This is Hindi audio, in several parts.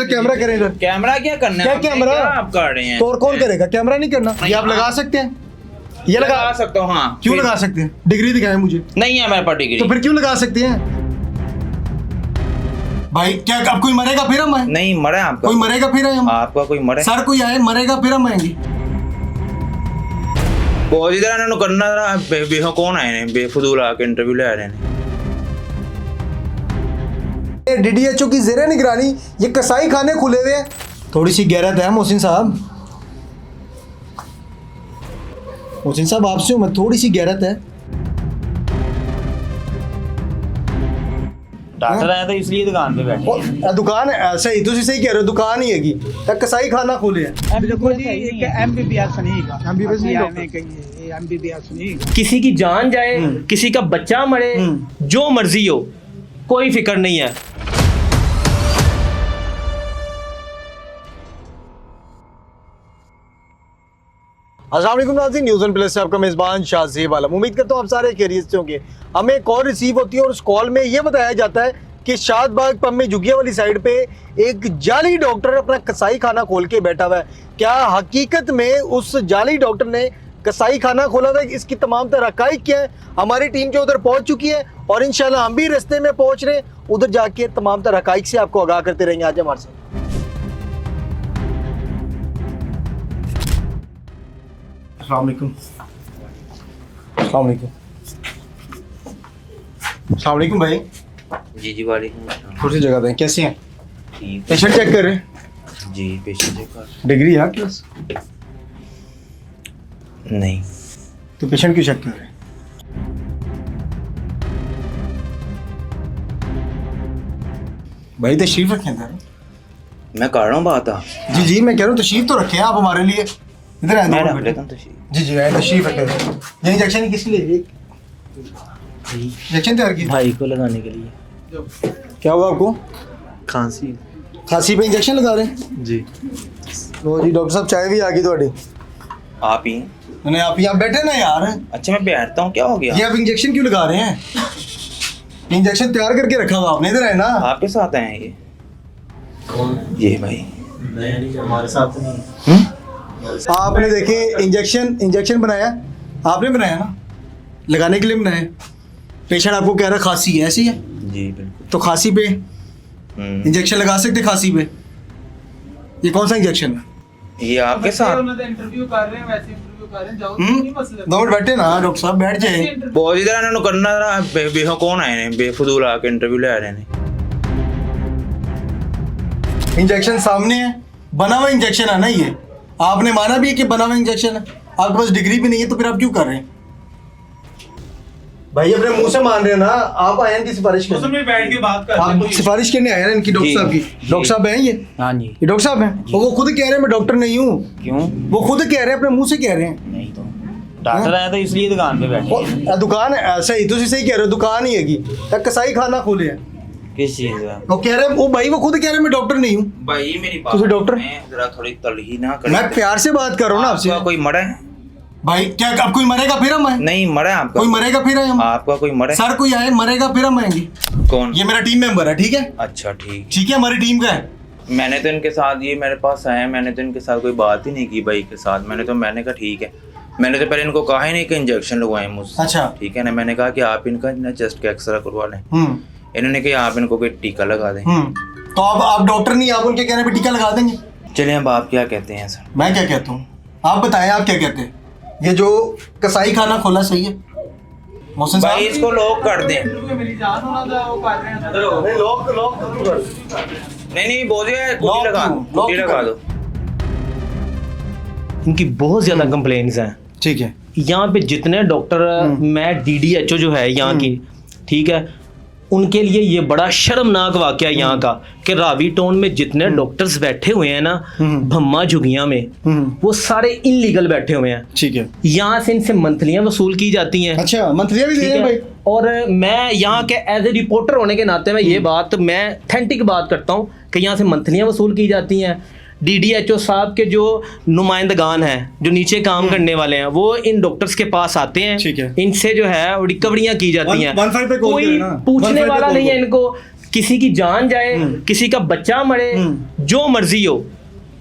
इधर कैमरा करें इधर। कैमरा क्या करना क्या है? कैमरा आप कर रहे हैं तो और कौन करेगा? कैमरा नहीं करना। ये आप लगा सकते हैं, ये लगा सकता हूँ। हाँ क्यों लगा सकते हैं? डिग्री दिखाएं मुझे। नहीं है मेरे पास डिग्री। तो फिर क्यों लगा सकते हैं भाई? क्या अब कोई मरेगा फिर हम आए? नहीं मरे आपका कोई मरेगा फिर आए हम? आपका कोई मरे सर कोई आए मरेगा फिर हम आएंगे। बहुत इधर इन्होंने करना रहा बेहो कौन आए ने बेफजूल आके इंटरव्यू ले आ रहे हैं। डीडीएचओ की ज़ेरे निगरानी ये कसाई खाने खुले हुए हैं। थोड़ी सी गैरत है मोहसिन साहब। मोहसिन साहब आपसे मैं थोड़ी सी गैरत है। डॉक्टर आया तो इसलिए दुकान पे बैठे। दुकान है सही, तुम सही कह रहे हो, दुकान ही हैगी कसाई खाना खोले हैं। देखो जी एक एमबीबीएस नहीं का MBBS नहीं नहीं डॉक्टर। कहिए एमबीबीएस नहीं। किसी की जान जाए, किसी का बच्चा मरे, जो मर्जी हो, कोई फिक्र नहीं है। अस्सलाम वालेकुम नाज़रीन, न्यूज़ वन प्लस से आपका मेज़बान शाहज़ेब आलम। उम्मीद करता हूँ आप सारे खैरियत से होंगे। हमें एक कॉल रिसीव होती है और उस कॉल में ये बताया जाता है कि शादबाग पब में जुगिया वाली साइड पे एक जाली डॉक्टर अपना कसाई खाना खोल के बैठा हुआ है। क्या हकीकत में उस जाली डॉक्टर ने कसाई खाना खोला हुआ है? इसकी तमाम तरह हक़ाइक़ क्या है? हमारी टीम जो उधर पहुँच चुकी है और इंशाल्लाह हम भी रास्ते में पहुँच रहे हैं। उधर जाके तमाम तरह हक़ाइक़ से आपको आगाह करते रहेंगे। आज हमारे साथ अस्सलाम वालेकुम। अस्सलाम वालेकुम। अस्सलाम वालेकुम भाई। जी जी वालेकुम अस्सलाम। कुर्सी जगह दें। कैसे हैं? ठीक पेशेंट चेक कर रहे हैं? जी पेशेंट चेक कर। डिग्री है आपके पास? नहीं तो पेशेंट क्यों चेक कर रहे हैं? भाई तशरीफ रखें इधर। मैं कर रहा हूँ बात आप जी जी मैं कह रहा हूँ तशरीफ तो रखें आप हमारे लिए। इधर आए मैं दो रख मिनट। लेता हूँ तशरीफ। जी जी आए तशरीफ रखें। ये इंजेक्शन किस लिए? इंजेक्शन तैयार की? भाई को लगाने के लिए। क्या हुआ आपको? खांसी। खांसी पे इंजेक्शन लगा रहे हैं? जी। लो जी डॉक्टर साहब चाय भी आ गई थोड़ी। आप ही मैंने आप यहाँ बैठे ना यार। अच्छा मैं बैठता हूँ क्या हो गया? ये आप इंजेक्शन क्यों लगा रहे हैं? इंजेक्शन तैयार करके रखा हुआ आपने। इधर है ना। आपके साथ आए हैं ये? ये भाई नहीं हमारे साथ नहीं। आपने देखे इंजेक्शन बनाया आपने बनाया ना, लगाने के लिए बनाया। पेशेंट आपको कह रहा है खांसी है, ऐसी है? जी बिल्कुल। तो खांसी पे इंजेक्शन लगा सकते? खांसी पे ये कौन सा इंजेक्शन है? ये आपके साथ इंटरव्यू कर रहे हैं वैसे इंटरव्यू कर रहे हैं जाओ नहीं मसला। 2 मिनट बैठे ना डॉक्टर साहब, बैठ जाए। बहुत इधर इन्होंने करना रहा बेहो कौन आए ने बेफजूल आके इंटरव्यू ले आ रहे हैं। इंजेक्शन सामने है, बना हुआ इंजेक्शन है ना ये। आपने माना भी है कि बना हुआ इंजेक्शन है। आपके पास डिग्री भी नहीं है तो फिर आप क्यों कर रहे हैं? भाई अपने मुंह से मान रहे हैं ना। आप आए हैं की सिफारिश करने? में बैठ के बात कर आप सिफारिश करने आए हैं इनकी डॉक्टर साहब की? डॉक्टर साहब हैं ये? हाँ जी। ये डॉक्टर साहब हैं? वो खुद कह रहे हैं मैं डॉक्टर नहीं हूँ। क्यों? वो खुद कह रहे हैं, अपने मुंह से कह रहे हैं। नहीं तो डॉक्टर आया तो इसलिए दुकान पे बैठे। दुकान है सही, तुम सही कह रहे हो, दुकान ही हैगी कसाई खाना खोले हैं। किस चीज का? वो कह रहे हैं, वो भाई वो खुद कह रहे हैं मैं डॉक्टर नहीं हूँ। भाई मेरी बात तुझे डॉक्टर? जरा थोड़ी तलही ना कर। मैं प्यार से बात कर रहा हूँ ना आपसे। आपका कोई मरा है? भाई क्या अब कोई मरेगा फिर हम आए? नहीं मरा है आपका? कोई मरेगा फिर आए हम? आपका कोई मरा है? सर कोई आए मरेगा फिर हम आएंगे। कौन? ये मेरा टीम मेंबर है, ठीक है? अच्छा ठीक। ठीक है हमारी टीम का है। मैंने तो इनके साथ ये मेरे पास आए हैं, मैंने तो इनके साथ कोई बात ही नहीं की भाई के साथ। मैंने कहा ठीक है। मैंने तो पहले इनको कहा ही नहीं कि इंजेक्शन लगवाएं मुझसे। अच्छा। ठीक है ना, मैंने कहा कि आप इनका ना चेस्ट का एक्सरे करवा लें। इन्होंने कहा आप इनको कोई टीका लगा दें। तो अब आप डॉक्टर नहीं, आप उनके कहने पे टीका लगा देंगे? चलिए अब आप क्या कहते हैं सर? मैं क्या कहता हूँ आप बताएं, आप क्या कहते हैं? ये जो कसाई खाना खोला सही है मोहसिन साहब? भाई इसको लॉक कर दें। मेरी जान होना था वो कर रहे हैं। नहीं लॉक नहीं बोलिए लॉक कुटी लगा दो, क्यों? कुटी लॉक लगा क्यों? दो। इनकी बहुत ज्यादा कंप्लेंट्स हैं। ठीक है। यहाँ पे जितने डॉक्टर मैं डीडीएचओ जो है यहाँ की, ठीक है, उनके लिए ये बड़ा शर्मनाक वाकया है यहाँ का कि रावी टाउन में जितने डॉक्टर्स बैठे हुए हैं ना भम्मा झुगिया में, वो सारे इनलीगल बैठे हुए हैं। ठीक है। यहाँ से इनसे मंथलियाँ वसूल की जाती हैं। अच्छा मंथलियाँ भी दे ठीक रहे हैं है? भाई? और मैं यहाँ के एज ए रिपोर्टर होने के नाते मैं ये बात मैं ऑथेंटिक बात करता हूँ कि यहाँ से मंथलियाँ वसूल की जाती हैं। डीडीएचओ साहब के जो नुमाइंदगान हैं, जो नीचे काम करने वाले हैं, वो इन डॉक्टर्स के पास आते हैं। ठीक है। इनसे जो है रिकवरियाँ की जाती हैं। 15 पे कॉल कोई करें ना। पूछने 15 पे वाला कॉल नहीं है करो। इनको किसी की जान जाए, किसी का बच्चा मरे, जो मर्जी हो,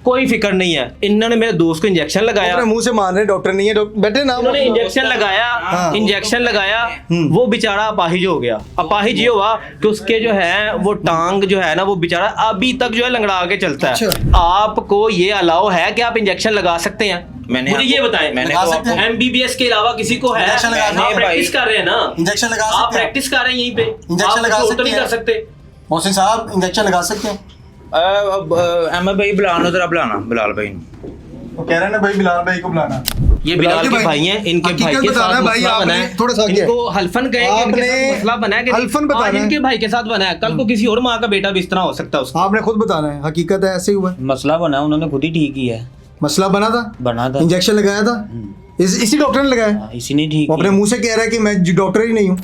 कोई फिक्र नहीं है। इन्होंने मेरे दोस्त को इंजेक्शन लगाया, अपने मुंह से मान रहे डॉक्टर नहीं है, बैठे नाम उन्होंने इंजेक्शन लगाया, हाँ। इंजेक्शन लगाया, वो बेचारा अपाहिज हो गया। अपाहिज ये हुआ कि उसके जो है वो टांग जो है ना, वो बेचारा अभी तक जो है लंगड़ा के चलता है। अच्छा। आपको ये अलाउ है कि आप इंजेक्शन लगा सकते हैं? मैंने मुझे ये बताएं, मैंने लगा तो सकते हैं। आपको एमबीबीएस के अलावा किसी को है? इंजेक्शन लगा आप सकते हैं प्रैक्टिस कर रहे हैं ना, इंजेक्शन लगा आप सकते हैं प्रैक्टिस कर रहे हैं यहीं पे, इंजेक्शन आप लगा कुछ सकते नहीं हैं। कर सकते। मोहसिन साहब इंजेक्शन लगा सकते हैं? अहमद भाई बुलाना, जरा बुलाना बिलाल भाई ने। वो कह रहे हैं ना भाई बिलाल भाई को बुलाना। ये बिलाल के भाई हैं, इनके भाई हकीकत के बताना साथ है भाई, मसला बना आपने है। थोड़ा सा आगे। इनको हल्फन कहे कि इनके आपने साथ मसला बना है कि हल्फन आज बताना है। इनके भाई के साथ बना है, कल को किसी और माँ का बेटा भी इस तरह हो सकता है उसका। आपने खुद बताना है, हकीकत है ऐसे ही हुआ है। मसला बना, उन्होंने खुद ही ठीक किया है। मसला बना था, बना था, इंजेक्शन लगाया था, इसी डॉक्टर ने लगाया। इसी ने ठीक वो अपने किया। मुंह से कह रहा है कि मैं डॉक्टर ही नहीं हूँ।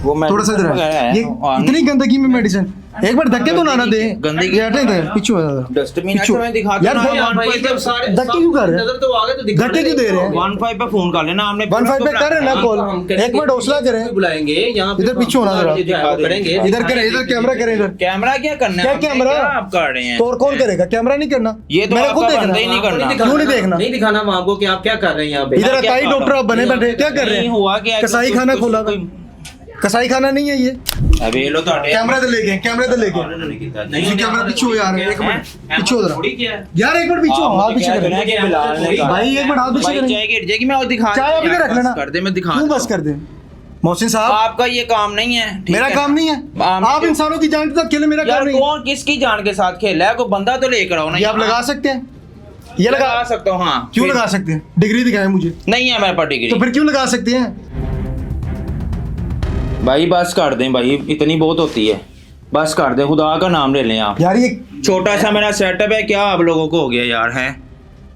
वो मैं थोड़ा सा इधर आ। ये इतनी गंदगी में मेडिसिन, एक बार धक्के तो ना ना दे। गंदगी- ये हटे इधर, पीछे हो जा। डस्टबिन पिछू। मैं दिखाता यार हूँ भाई, ना, यार भाई, जब सारे धक्के क्यों कर रहे हैं? नजर तो आ गए तो दिखाने धक्के क्यों दे रहे हैं? 15 पे फोन कर लेना आपने। 15 पे कर रहे हैं ना कॉल, एक मिनट हौसला करें। बुलाएंगे यहाँ पे, इधर पीछे होना जरा। जो है वो करेंगे। इधर करें, इधर कैमरा करें इधर। कैमरा क्या करना है? क्या आपने? कैमरा? क्या आप कर रहे हैं? तो और कौन करेगा? कैमरा नहीं करना, ये तो मैंने आपका खुद देखना। बंदा ही नहीं करना। क्यों नहीं देखना? नहीं दिखाना वहाँ को कि आप क्या कर रहे हैं यहाँ पे। इधर क्या अकाई कर डॉक्टर रहा आप बने बैठे क्या कर रहे नहीं हैं? हुआ क्या? कसाई खाना खोला था, कसाई खाना नहीं है ये। अबे लो तो कैमरा तो लेके, कैमरा तो लेके। नहीं कैमरा पीछे हो यार, एक मिनट पीछे हो जरा। थोड़ी क्या है? यार एक मिनट पीछे हो, हाथ पीछे करें भाई, एक मिनट हाथ पीछे भाई करें। चाय गिर जाएगी, मैं और दिखा चाय अभी रख लेना, कर दे, मैं दिखा तू बस कर दे। मोहसिन साहब आपका ये काम नहीं है, ठीक मेरा है? काम नहीं है, आप इंसानों की जान के साथ खेले, मेरा यार काम नहीं है। कौन किसकी जान के साथ खेला है? कोई बंदा तो लेकर आओ ना। ये आप लगा सकते हैं, ये लगा सकता हूँ। हाँ क्यों फिर- लगा सकते हैं? डिग्री दिखाएं मुझे। नहीं है मेरे पास डिग्री। तो फिर क्यों लगा सकते हैं? भाई बस कर दें भाई, इतनी बहुत होती है, बस कर दें, खुदा का नाम ले लें आप। यार ये छोटा सा मेरा सेटअप है, क्या आप लोगों को हो गया यार? है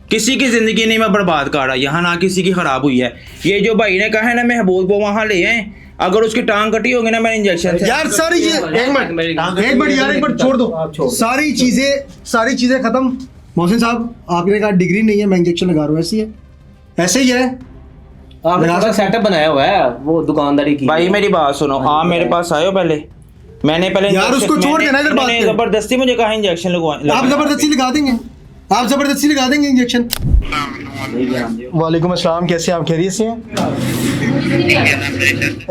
किसी की जिंदगी नहीं मैं बर्बाद कर रहा, यहाँ ना किसी की खराब हुई है। ये जो भाई ने कहा है ना महबूब को वहाँ ले आए, अगर उसकी टांग कटी होगी ना, मैंने इंजेक्शन से यार सारी चीजें, एक मिनट यार, एक मिनट छोड़ दो। सारी चीजें खत्म। मोहसिन साहब आपने कहा डिग्री नहीं है, मैं इंजेक्शन लगा रहा हूँ, ऐसी है, ऐसे ही है। आपने थोड़ा सेटअप बनाया हुआ है वो दुकानदारी की। भाई मेरी बात सुनो, आप मेरे पास आए हो पहले, मैंने पहले यार इंजेक्शन- उसको छोड़ मैंने- देना, इधर बात मैंने कर। जबरदस्ती मुझे कहा इंजेक्शन आप जबरदस्ती लगा देंगे, आप जबरदस्ती लगा देंगे इंजेक्शन। वालेकुम अस्सलाम, कैसे हैं आप? खैरियत से हैं?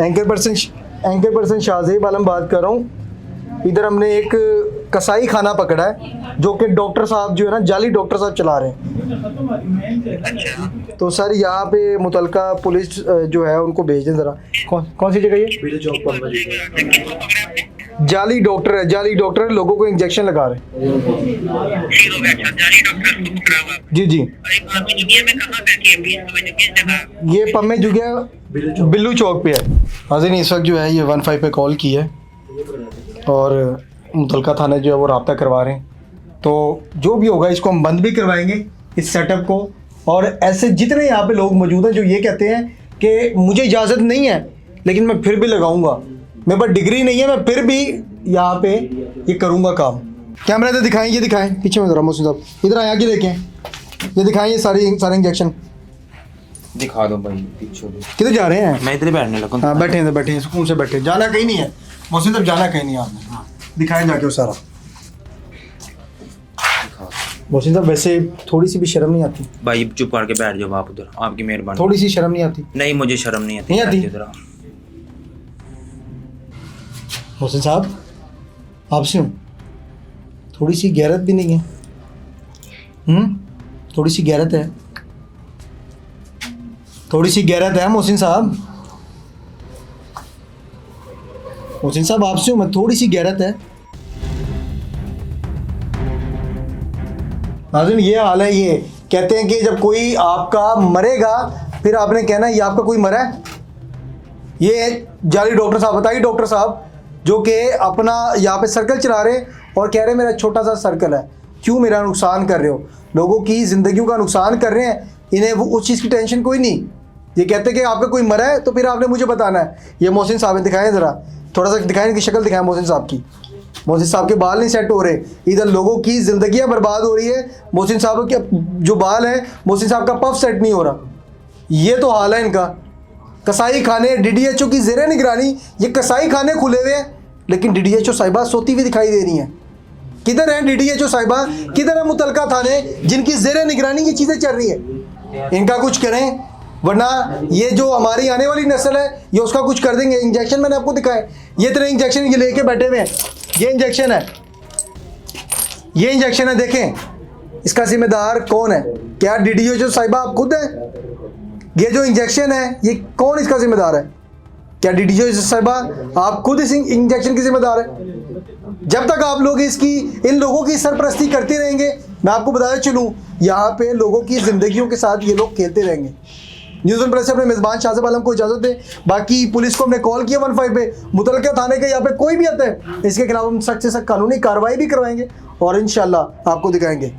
एंकर पर्सन शाहजेब आलम बात कर रहा हूँ। इधर हमने एक कसाई खाना पकड़ा है जो कि डॉक्टर साहब जो है ना, जाली डॉक्टर साहब चला रहे हैं। तो सर यहाँ पे मुतलका पुलिस जो है उनको भेज दें ज़रा। कौन सी जगह ये? जाली डॉक्टर है, जाली डॉक्टर लोगों को इंजेक्शन लगा रहे हैं। जी जी, ये पम्मे जुगिया बिल्लू चौक पे है। हाजिर इस वक्त जो है ये 15 पे कॉल की है और मुतलका थाने जो है वो रब्ता करवा रहे हैं। तो जो भी होगा इसको हम बंद भी करवाएंगे, इस सेटअप को। और ऐसे जितने यहाँ पे लोग मौजूद हैं जो ये कहते हैं कि मुझे इजाज़त नहीं है लेकिन मैं फिर भी लगाऊंगा, मेरे पास डिग्री नहीं है, मैं फिर भी यहाँ पे ये करूँगा काम। कैमरा इधर दिखाएं, ये दिखाएं पीछे में ज़रा मोहसिन साहब, इधर आए आगे देखें, ये दिखाएं ये सारे इंजेक्शन। दिखा दो भाई, पीछे दो। किधर जा रहे हैं? मैं इधर बैठने लगा। हाँ बैठे हैं, बैठे हैं, सुकून से बैठे, जाना कहीं नहीं है मोहसिन साहब, जाना कहीं नहीं है आपने। दिखाएं जाके वो सारा। मोहसिन साहब वैसे थोड़ी सी भी शर्म नहीं आती? भाई चुप करके बैठ जाओ आप उधर, आपकी मेहरबानी। थोड़ी सी शर्म नहीं आती? नहीं मुझे शर्म नहीं आती। नहीं आती? बैठ जाओ। मोहसिन साहब आपसे हूँ, थोड़ी सी गैरत भी नहीं है? थोड़ी सी गैरत है, थोड़ी सी गैरत है मोहसिन साहब। मोहसिन साहब आपसे हूँ मैं, थोड़ी सी गैरत है। नाज़रीन ये हाल है, ये कहते हैं कि जब कोई आपका मरेगा फिर आपने कहना ये आपका कोई मरा है। ये जाली डॉक्टर साहब, बताइए डॉक्टर साहब जो कि अपना यहाँ पे सर्कल चला रहे हैं और कह रहे हैं मेरा छोटा सा सर्कल है, क्यों मेरा नुकसान कर रहे हो? लोगों की ज़िंदगियों का नुकसान कर रहे हैं, इन्हें वो उस चीज़ की टेंशन कोई नहीं। ये कहते हैं कि आपका कोई मरा है तो फिर आपने मुझे बताना है। ये मोहसिन साहब दिखाएं ज़रा, थोड़ा सा दिखाएं, इनकी शक्ल दिखाएं मोहसिन साहब की। मोहसिन साहब के बाल नहीं सेट हो रहे, इधर लोगों की ज़िंदगियाँ बर्बाद हो रही है। मोहसिन साहब के जो बाल हैं, मोहसिन साहब का पफ सेट नहीं हो रहा। ये तो हाल है इनका। कसाई खाने डीडीएचओ की ज़ेरे निगरानी ये कसाई खाने खुले हुए हैं, लेकिन डीडीएचओ साहिबा सोती हुई दिखाई दे रही हैं। किधर है डीडीएचओ साहिबा, किधर है मुतलका थाने जिनकी ज़ेरे निगरानी ये चीज़ें चल रही है? इनका कुछ करें, वरना ये जो हमारी आने वाली नस्ल है ये उसका कुछ कर देंगे। इंजेक्शन मैंने आपको दिखाया, ये इतने इंजेक्शन ये लेके बैठे हुए हैं, ये इंजेक्शन है, ये इंजेक्शन है, देखें इसका जिम्मेदार कौन है? क्या डीडीएचओ साहिबा आप खुद हैं? ये जो इंजेक्शन है ये कौन इसका जिम्मेदार है? क्या डीडीएचओ साहिबा आप खुद इस इंजेक्शन की जिम्मेदार है? जब तक आप लोग इन लोगों की सरपरस्ती करते रहेंगे, मैं आपको बताया चलूँ यहाँ पे लोगों की ज़िंदगियों के साथ ये लोग खेलते रहेंगे। न्यूज़ वन प्लस से अपने मेज़बान शाहज़ेब आलम को इजाज़त दें। बाकी पुलिस को हमने कॉल किया 15 पे, मुतलका थाने के यहाँ पे कोई भी आता है इसके खिलाफ हम सख्त से सख्त कानूनी कार्रवाई भी करवाएंगे और इंशाल्लाह आपको दिखाएंगे।